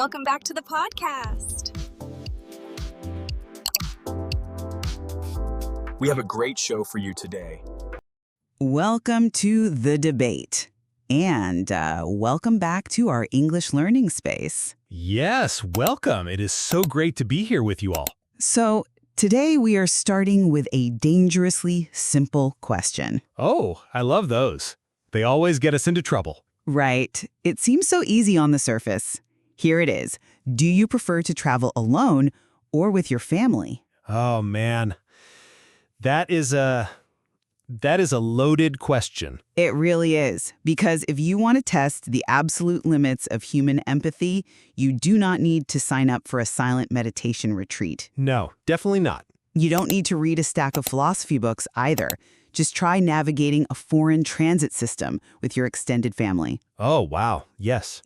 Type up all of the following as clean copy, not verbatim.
Welcome back to the podcast. We have a great show for you today. Welcome to the debate. And welcome back to our English learning space. Yes, welcome. It is so great to be here with you all. So today we are starting with a dangerously simple question. Oh, I love those. They always get us into trouble. Right. It seems so easy on the surface. Here it is. Do you prefer to travel alone or with your family? Oh, man. That is a loaded question. It really is. Because if you want to test the absolute limits of human empathy, you do not need to sign up for a silent meditation retreat. No, definitely not. You don't need to read a stack of philosophy books either. Just try navigating a foreign transit system with your extended family. Oh, wow. Yes.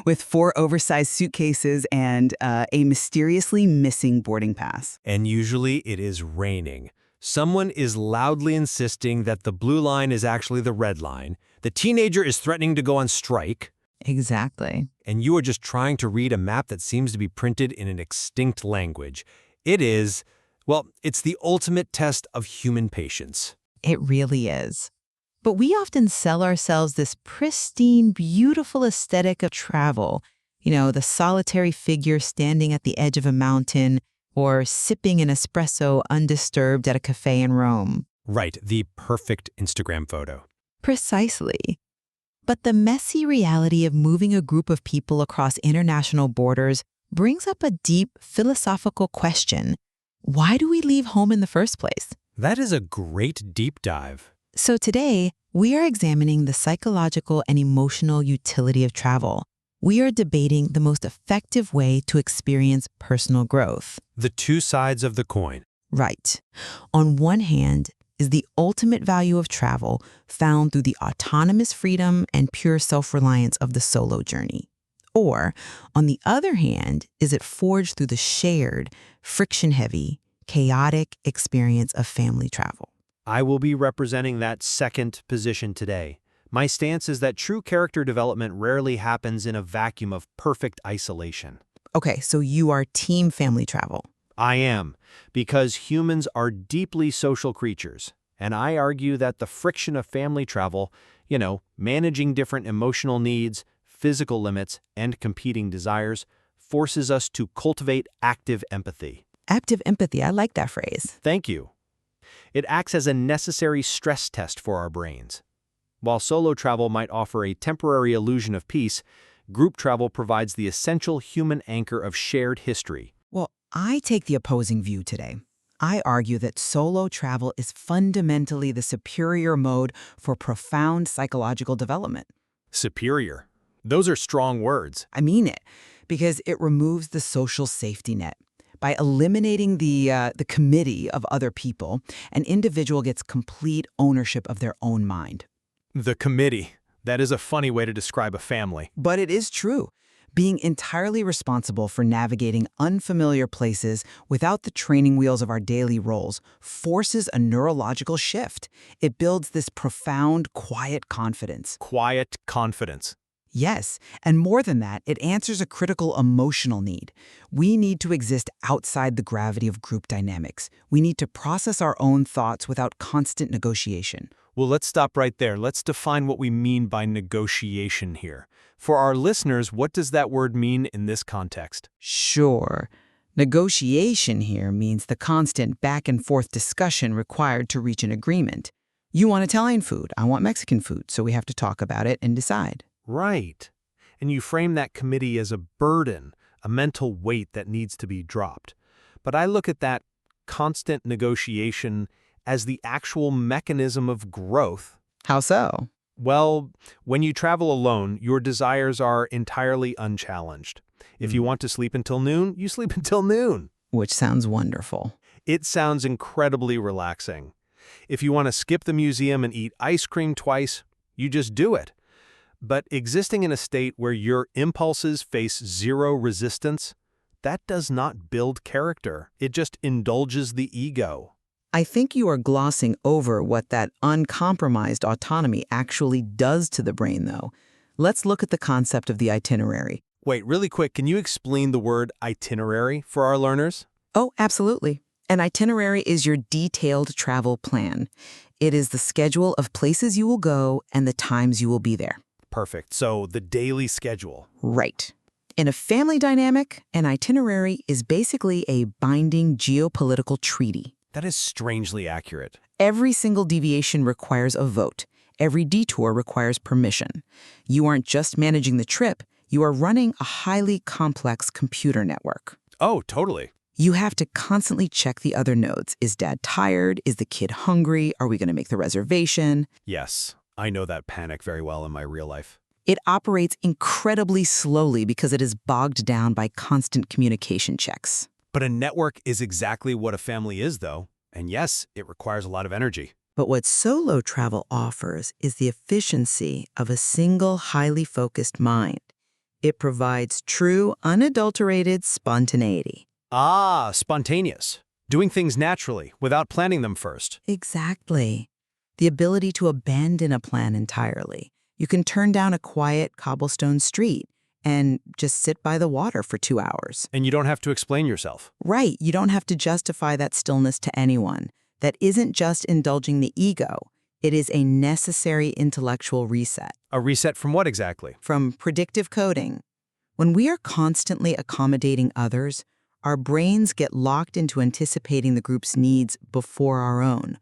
With 4 oversized suitcases and a mysteriously missing boarding pass. And usually it is raining. Someone is loudly insisting that the blue line is actually the red line. The teenager is threatening to go on strike. Exactly. And you are just trying to read a map that seems to be printed in an extinct language. It's the ultimate test of human patience. It really is. But we often sell ourselves this pristine, beautiful aesthetic of travel. The solitary figure standing at the edge of a mountain or sipping an espresso undisturbed at a cafe in Rome. Right, the perfect Instagram photo. Precisely. But the messy reality of moving a group of people across international borders brings up a deep philosophical question. Why do we leave home in the first place? That is a great deep dive. So today, we are examining the psychological and emotional utility of travel. We are debating the most effective way to experience personal growth. The two sides of the coin. Right. On one hand is the ultimate value of travel found through the autonomous freedom and pure self-reliance of the solo journey. Or, on the other hand, is it forged through the shared, friction-heavy, chaotic experience of family travel. I will be representing that second position today. My stance is that true character development rarely happens in a vacuum of perfect isolation. Okay, so you are team family travel. I am, because humans are deeply social creatures, and I argue that the friction of family travel, managing different emotional needs, physical limits, and competing desires, forces us to cultivate active empathy. Active empathy, I like that phrase. Thank you. It acts as a necessary stress test for our brains. While solo travel might offer a temporary illusion of peace, group travel provides the essential human anchor of shared history. Well, I take the opposing view today. I argue that solo travel is fundamentally the superior mode for profound psychological development. Superior. Those are strong words. I mean it, because it removes the social safety net. By eliminating the committee of other people, an individual gets complete ownership of their own mind. The committee. That is a funny way to describe a family. But it is true. Being entirely responsible for navigating unfamiliar places without the training wheels of our daily roles forces a neurological shift. It builds this profound, quiet confidence. Quiet confidence. Yes, and more than that, it answers a critical emotional need. We need to exist outside the gravity of group dynamics. We need to process our own thoughts without constant negotiation. Well, let's stop right there. Let's define what we mean by negotiation here. For our listeners, what does that word mean in this context? Sure. Negotiation here means the constant back and forth discussion required to reach an agreement. You want Italian food, I want Mexican food, so we have to talk about it and decide. Right. And you frame that committee as a burden, a mental weight that needs to be dropped. But I look at that constant negotiation as the actual mechanism of growth. How so? Well, when you travel alone, your desires are entirely unchallenged. If you want to sleep until noon, you sleep until noon. Which sounds wonderful. It sounds incredibly relaxing. If you want to skip the museum and eat ice cream twice, you just do it. But existing in a state where your impulses face zero resistance, that does not build character. It just indulges the ego. I think you are glossing over what that uncompromised autonomy actually does to the brain, though. Let's look at the concept of the itinerary. Wait, really quick, can you explain the word itinerary for our learners? Oh, absolutely. An itinerary is your detailed travel plan. It is the schedule of places you will go and the times you will be there. Perfect. So the daily schedule. Right. In a family dynamic, an itinerary is basically a binding geopolitical treaty. That is strangely accurate. Every single deviation requires a vote. Every detour requires permission. You aren't just managing the trip, you are running a highly complex computer network. Oh, totally. You have to constantly check the other nodes. Is dad tired? Is the kid hungry? Are we going to make the reservation? Yes, I know that panic very well in my real life. It operates incredibly slowly because it is bogged down by constant communication checks. But a network is exactly what a family is, though. And yes, it requires a lot of energy. But what solo travel offers is the efficiency of a single, highly focused mind. It provides true, unadulterated spontaneity. Ah, spontaneous. Doing things naturally, without planning them first. Exactly. The ability to abandon a plan entirely. You can turn down a quiet cobblestone street and just sit by the water for 2 hours. And you don't have to explain yourself. Right, you don't have to justify that stillness to anyone. That isn't just indulging the ego. It is a necessary intellectual reset. A reset from what exactly? From predictive coding. When we are constantly accommodating others, our brains get locked into anticipating the group's needs before our own.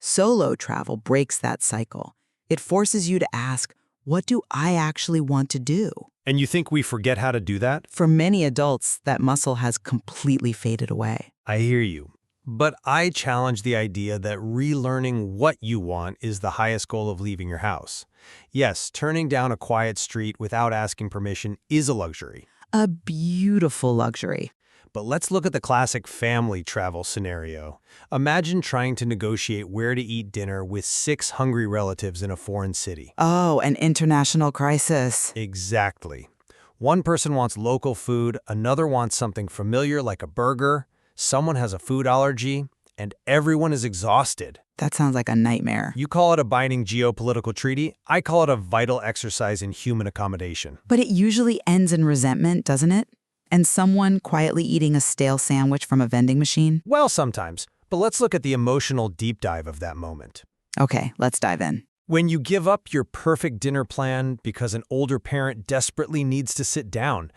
Solo travel breaks that cycle. It forces you to ask, what do I actually want to do? And you think we forget how to do that? For many adults, that muscle has completely faded away. I hear you. But I challenge the idea that relearning what you want is the highest goal of leaving your house. Yes, turning down a quiet street without asking permission is a luxury. A beautiful luxury. But let's look at the classic family travel scenario. Imagine trying to negotiate where to eat dinner with 6 hungry relatives in a foreign city. Oh, an international crisis. Exactly. One person wants local food, another wants something familiar like a burger, someone has a food allergy, and everyone is exhausted. That sounds like a nightmare. You call it a binding geopolitical treaty, I call it a vital exercise in human accommodation. But it usually ends in resentment, doesn't it? And someone quietly eating a stale sandwich from a vending machine? Well, sometimes. But let's look at the emotional deep dive of that moment. Okay, let's dive in. When you give up your perfect dinner plan because an older parent desperately needs to sit down,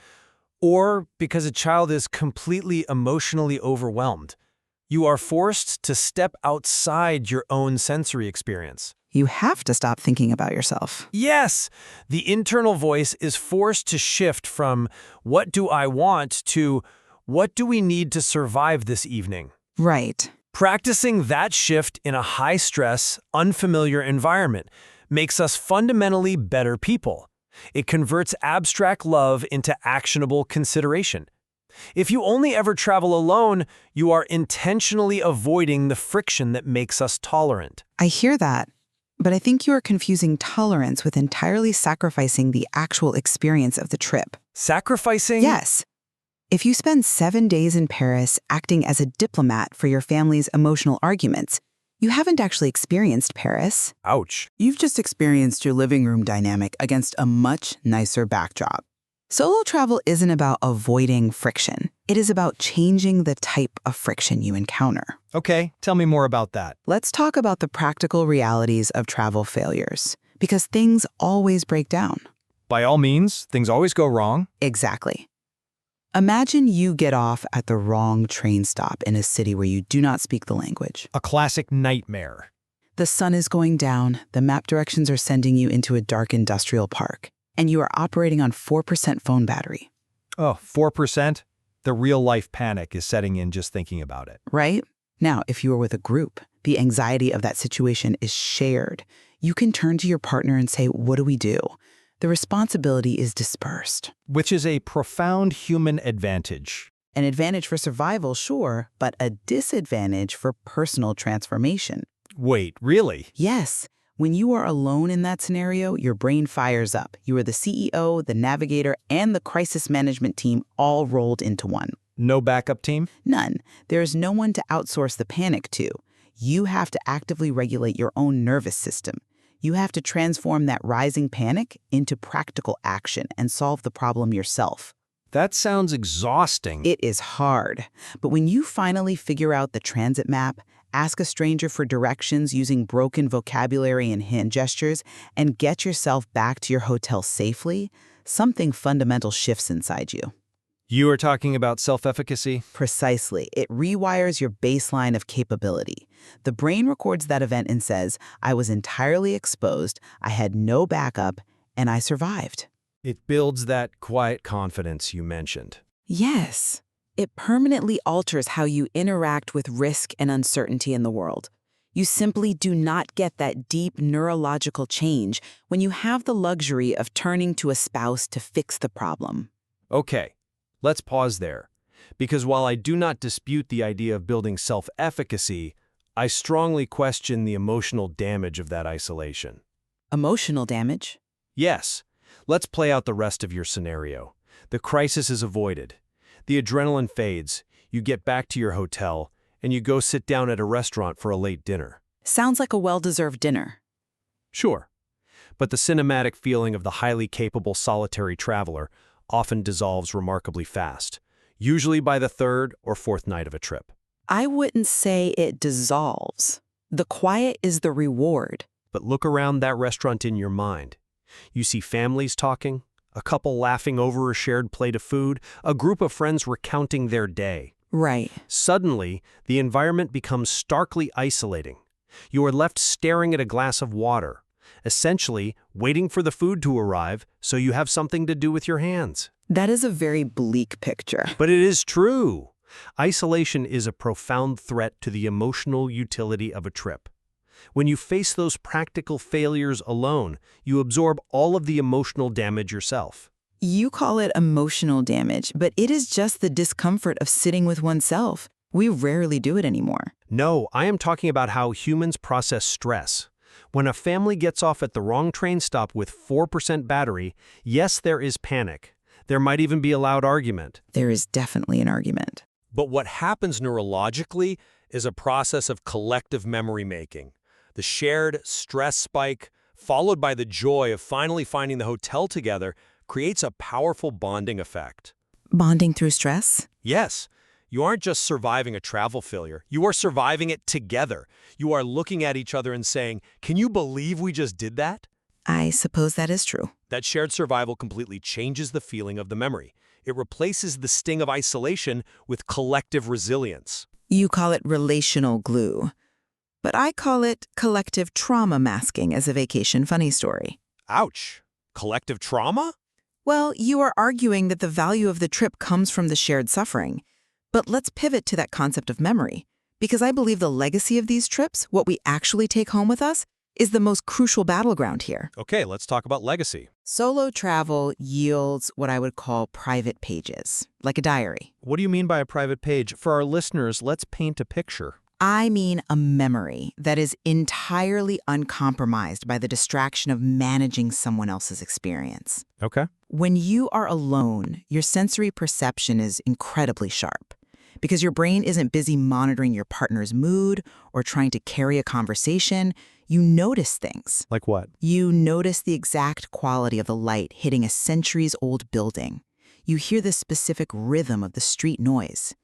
or because a child is completely emotionally overwhelmed, you are forced to step outside your own sensory experience. You have to stop thinking about yourself. Yes, the internal voice is forced to shift from what do I want to what do we need to survive this evening. Right. Practicing that shift in a high-stress, unfamiliar environment makes us fundamentally better people. It converts abstract love into actionable consideration. If you only ever travel alone, you are intentionally avoiding the friction that makes us tolerant. I hear that. But I think you are confusing tolerance with entirely sacrificing the actual experience of the trip. Sacrificing? Yes. If you spend 7 days in Paris acting as a diplomat for your family's emotional arguments, you haven't actually experienced Paris. Ouch. You've just experienced your living room dynamic against a much nicer backdrop. Solo travel isn't about avoiding friction. It is about changing the type of friction you encounter. Okay, tell me more about that. Let's talk about the practical realities of travel failures, because things always break down. By all means, things always go wrong. Exactly. Imagine you get off at the wrong train stop in a city where you do not speak the language. A classic nightmare. The sun is going down, the map directions are sending you into a dark industrial park, and you are operating on 4% phone battery. Oh, 4%? The real-life panic is setting in just thinking about it. Right? Now, if you are with a group, the anxiety of that situation is shared. You can turn to your partner and say, what do we do? The responsibility is dispersed. Which is a profound human advantage. An advantage for survival, sure, but a disadvantage for personal transformation. Wait, really? Yes. When you are alone in that scenario, your brain fires up. You are the CEO, the navigator, and the crisis management team all rolled into one. No backup team? None. There is no one to outsource the panic to. You have to actively regulate your own nervous system. You have to transform that rising panic into practical action and solve the problem yourself. That sounds exhausting. It is hard, but when you finally figure out the transit map, ask a stranger for directions using broken vocabulary and hand gestures, and get yourself back to your hotel safely, something fundamental shifts inside you. You are talking about self-efficacy? Precisely. It rewires your baseline of capability. The brain records that event and says, I was entirely exposed, I had no backup, and I survived. It builds that quiet confidence you mentioned. Yes. It permanently alters how you interact with risk and uncertainty in the world. You simply do not get that deep neurological change when you have the luxury of turning to a spouse to fix the problem. Okay, let's pause there. Because while I do not dispute the idea of building self-efficacy, I strongly question the emotional damage of that isolation. Emotional damage? Yes. Let's play out the rest of your scenario. The crisis is avoided. The adrenaline fades, you get back to your hotel, and you go sit down at a restaurant for a late dinner. Sounds like a well-deserved dinner. Sure. But the cinematic feeling of the highly capable solitary traveler often dissolves remarkably fast, usually by the third or fourth night of a trip. I wouldn't say it dissolves. The quiet is the reward. But look around that restaurant in your mind. You see families talking, a couple laughing over a shared plate of food, a group of friends recounting their day. Right. Suddenly, the environment becomes starkly isolating. You are left staring at a glass of water, essentially waiting for the food to arrive so you have something to do with your hands. That is a very bleak picture. But it is true. Isolation is a profound threat to the emotional utility of a trip. When you face those practical failures alone, you absorb all of the emotional damage yourself. You call it emotional damage, but it is just the discomfort of sitting with oneself. We rarely do it anymore. No, I am talking about how humans process stress. When a family gets off at the wrong train stop with 4% battery, yes, there is panic. There might even be a loud argument. There is definitely an argument. But what happens neurologically is a process of collective memory making. The shared stress spike, followed by the joy of finally finding the hotel together, creates a powerful bonding effect. Bonding through stress? Yes, you aren't just surviving a travel failure, you are surviving it together. You are looking at each other and saying, "Can you believe we just did that?" I suppose that is true. That shared survival completely changes the feeling of the memory. It replaces the sting of isolation with collective resilience. You call it relational glue. But I call it collective trauma masking as a vacation funny story. Ouch. Collective trauma? Well, you are arguing that the value of the trip comes from the shared suffering. But let's pivot to that concept of memory. Because I believe the legacy of these trips, what we actually take home with us, is the most crucial battleground here. Okay, let's talk about legacy. Solo travel yields what I would call private pages, like a diary. What do you mean by a private page? For our listeners, let's paint a picture. I mean a memory that is entirely uncompromised by the distraction of managing someone else's experience. Okay. When you are alone, your sensory perception is incredibly sharp because your brain isn't busy monitoring your partner's mood or trying to carry a conversation. You notice things. Like what? You notice the exact quality of the light hitting a centuries-old building. You hear the specific rhythm of the street noise.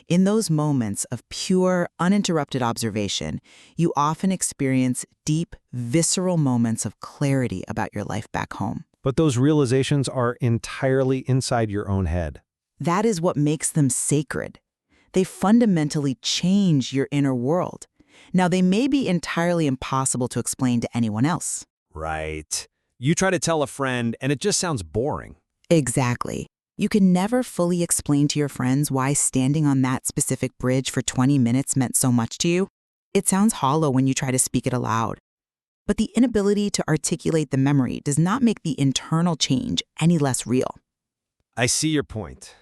In those moments of pure, uninterrupted observation, you often experience deep, visceral moments of clarity about your life back home. But those realizations are entirely inside your own head. That is what makes them sacred. They fundamentally change your inner world. Now, they may be entirely impossible to explain to anyone else. Right. You try to tell a friend, and it just sounds boring. Exactly. You can never fully explain to your friends why standing on that specific bridge for 20 minutes meant so much to you. It sounds hollow when you try to speak it aloud. But the inability to articulate the memory does not make the internal change any less real. I see your point.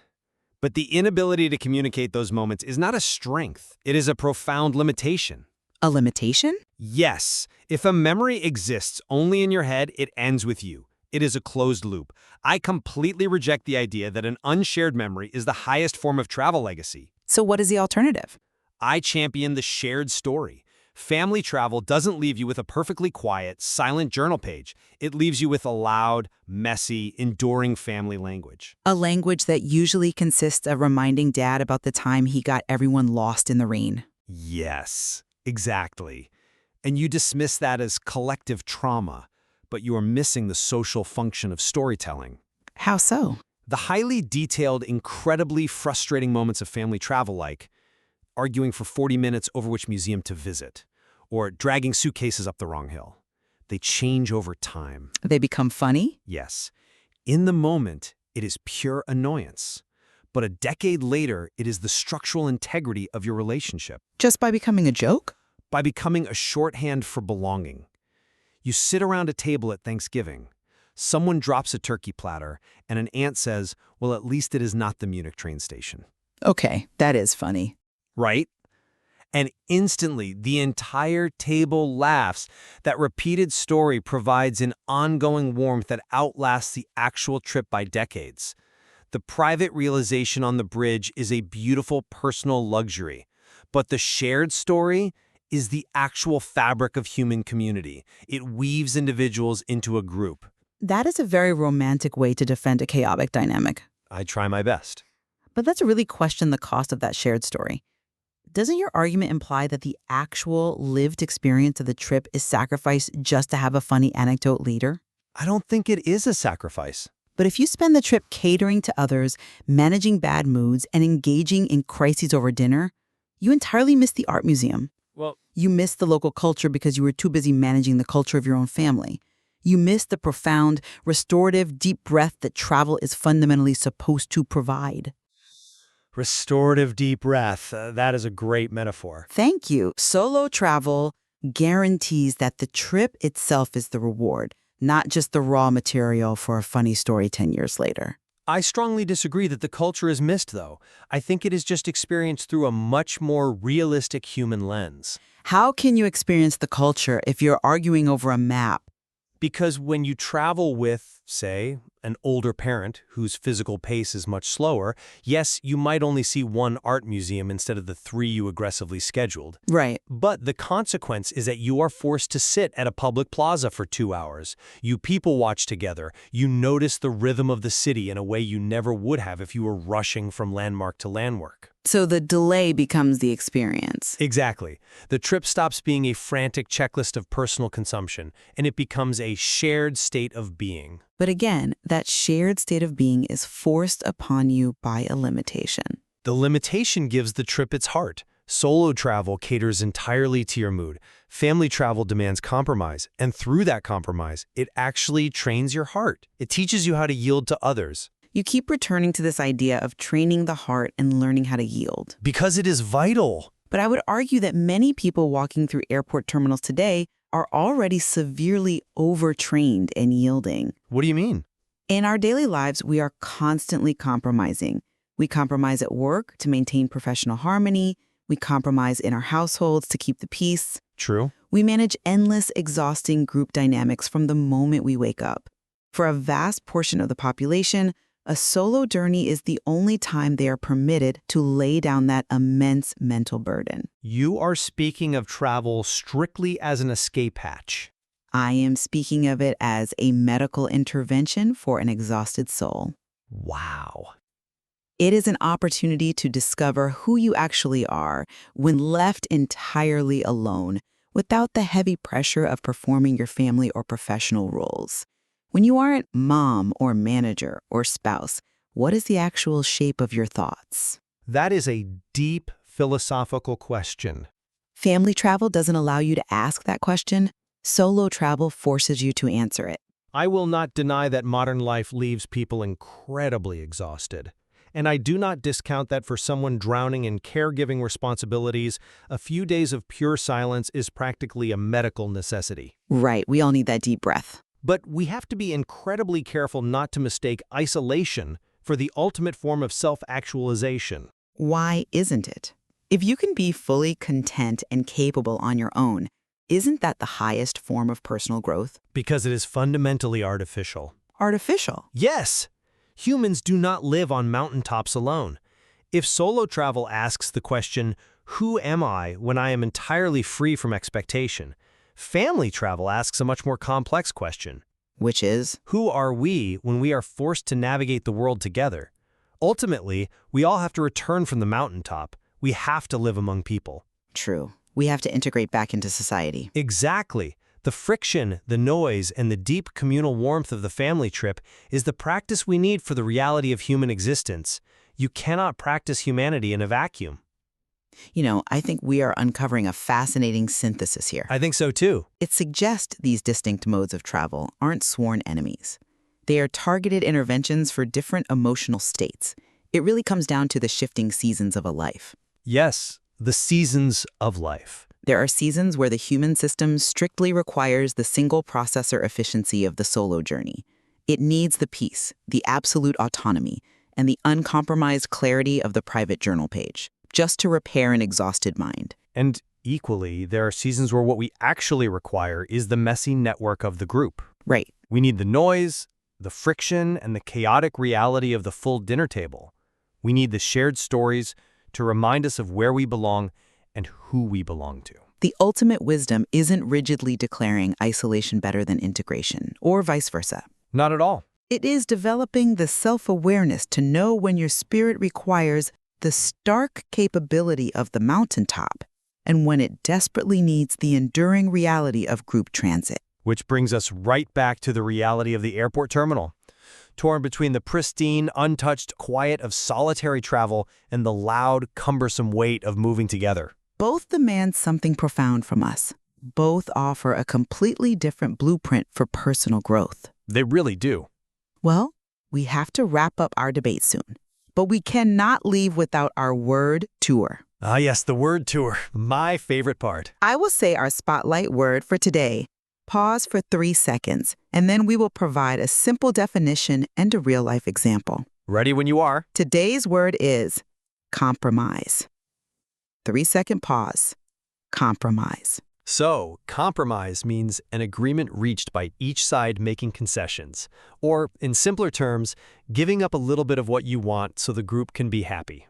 But the inability to communicate those moments is not a strength. It is a profound limitation. A limitation? Yes. If a memory exists only in your head, it ends with you. It is a closed loop. I completely reject the idea that an unshared memory is the highest form of travel legacy. So what is the alternative? I champion the shared story. Family travel doesn't leave you with a perfectly quiet, silent journal page. It leaves you with a loud, messy, enduring family language. A language that usually consists of reminding Dad about the time he got everyone lost in the rain. Yes, exactly. And you dismiss that as collective trauma, but you are missing the social function of storytelling. How so? The highly detailed, incredibly frustrating moments of family travel like arguing for 40 minutes over which museum to visit, or dragging suitcases up the wrong hill. They change over time. They become funny? Yes. In the moment, it is pure annoyance. But a decade later, it is the structural integrity of your relationship. Just by becoming a joke? By becoming a shorthand for belonging. You sit around a table at Thanksgiving. Someone drops a turkey platter, and an aunt says, well, at least it is not the Munich train station. Okay, that is funny. Right? And instantly, the entire table laughs. That repeated story provides an ongoing warmth that outlasts the actual trip by decades. The private realization on the bridge is a beautiful personal luxury, but the shared story is the actual fabric of human community. It weaves individuals into a group. That is a very romantic way to defend a chaotic dynamic. I try my best. But let's really question the cost of that shared story. Doesn't your argument imply that the actual lived experience of the trip is sacrificed just to have a funny anecdote later? I don't think it is a sacrifice. But if you spend the trip catering to others, managing bad moods, and engaging in crises over dinner, you entirely miss the art museum. Well, You miss the local culture because you were too busy managing the culture of your own family. You miss the profound, restorative, deep breath that travel is fundamentally supposed to provide. restorative deep breath. That is a great metaphor. Thank you. Solo travel guarantees that the trip itself is the reward, not just the raw material for a funny story 10 years later. I strongly disagree that the culture is missed, though. I think it is just experienced through a much more realistic human lens. How can you experience the culture if you're arguing over a map? Because when you travel with, say, an older parent whose physical pace is much slower, yes, you might only see one art museum instead of the 3 you aggressively scheduled. Right. But the consequence is that you are forced to sit at a public plaza for 2 hours. You people watch together. You notice the rhythm of the city in a way you never would have if you were rushing from landmark to landmark. So the delay becomes the experience. Exactly. The trip stops being a frantic checklist of personal consumption, and it becomes a shared state of being. But again, that shared state of being is forced upon you by a limitation. The limitation gives the trip its heart. Solo travel caters entirely to your mood. Family travel demands compromise, and through that compromise, it actually trains your heart. It teaches you how to yield to others. You keep returning to this idea of training the heart and learning how to yield. Because it is vital. But I would argue that many people walking through airport terminals today are already severely overtrained in yielding. What do you mean? In our daily lives, we are constantly compromising. We compromise at work to maintain professional harmony. We compromise in our households to keep the peace. True. We manage endless, exhausting group dynamics from the moment we wake up. For a vast portion of the population, a solo journey is the only time they are permitted to lay down that immense mental burden. You are speaking of travel strictly as an escape hatch. I am speaking of it as a medical intervention for an exhausted soul. Wow. It is an opportunity to discover who you actually are when left entirely alone, without the heavy pressure of performing your family or professional roles. When you aren't mom or manager or spouse, what is the actual shape of your thoughts? That is a deep philosophical question. Family travel doesn't allow you to ask that question. Solo travel forces you to answer it. I will not deny that modern life leaves people incredibly exhausted. And I do not discount that for someone drowning in caregiving responsibilities, a few days of pure silence is practically a medical necessity. Right, we all need that deep breath. But we have to be incredibly careful not to mistake isolation for the ultimate form of self-actualization. Why isn't it? If you can be fully content and capable on your own, isn't that the highest form of personal growth? Because it is fundamentally artificial. Artificial. Yes! Humans do not live on mountaintops alone. If solo travel asks the question, Who am I when I am entirely free from expectation? Family travel asks a much more complex question. Which is, Who are we when we are forced to navigate the world together? Ultimately, we all have to return from the mountaintop. We have to live among people. true. We have to integrate back into society. Exactly. The friction, the noise, and the deep communal warmth of the family trip is the practice we need for the reality of human existence. You cannot practice humanity in a vacuum. I think we are uncovering a fascinating synthesis here. I think so too. It suggests these distinct modes of travel aren't sworn enemies. They are targeted interventions for different emotional states. It really comes down to the shifting seasons of a life. Yes, the seasons of life. There are seasons where the human system strictly requires the single processor efficiency of the solo journey. It needs the peace, the absolute autonomy, and the uncompromised clarity of the private journal page, just to repair an exhausted mind. And equally, there are seasons where what we actually require is the messy network of the group. Right. We need the noise, the friction, and the chaotic reality of the full dinner table. We need the shared stories to remind us of where we belong and who we belong to. The ultimate wisdom isn't rigidly declaring isolation better than integration, or vice versa. Not at all. It is developing the self-awareness to know when your spirit requires the stark capability of the mountaintop and when it desperately needs the enduring reality of group transit. Which brings us right back to the reality of the airport terminal. Torn between the pristine, untouched quiet of solitary travel and the loud, cumbersome weight of moving together. Both demand something profound from us. Both offer a completely different blueprint for personal growth. They really do. Well, we have to wrap up our debate soon, but we cannot leave without our word tour. Ah, yes, the word tour. My favorite part. I will say our spotlight word for today. Pause for 3 seconds, and then we will provide a simple definition and a real-life example. Ready when you are. Today's word is compromise. 3-second pause. Compromise. So, compromise means an agreement reached by each side making concessions, or, in simpler terms, giving up a little bit of what you want so the group can be happy.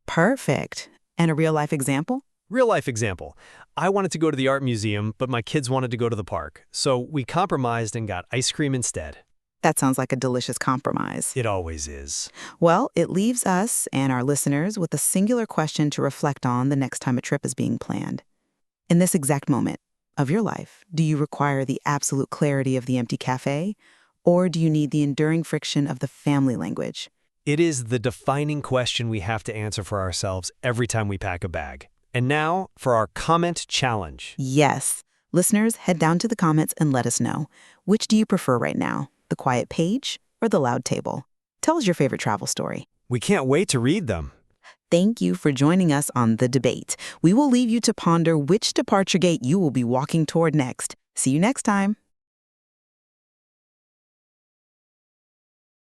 Perfect. And a real-life example? Real-life example. I wanted to go to the art museum, but my kids wanted to go to the park, so we compromised and got ice cream instead. That sounds like a delicious compromise. It always is. Well, it leaves us and our listeners with a singular question to reflect on the next time a trip is being planned. In this exact moment of your life, do you require the absolute clarity of the empty cafe, or do you need the enduring friction of the family language? It is the defining question we have to answer for ourselves every time we pack a bag. And now for our comment challenge. Yes. Listeners, head down to the comments and let us know. Which do you prefer right now? The quiet page or the loud table? Tell us your favorite travel story. We can't wait to read them. Thank you for joining us on The Debate. We will leave you to ponder which departure gate you will be walking toward next. See you next time.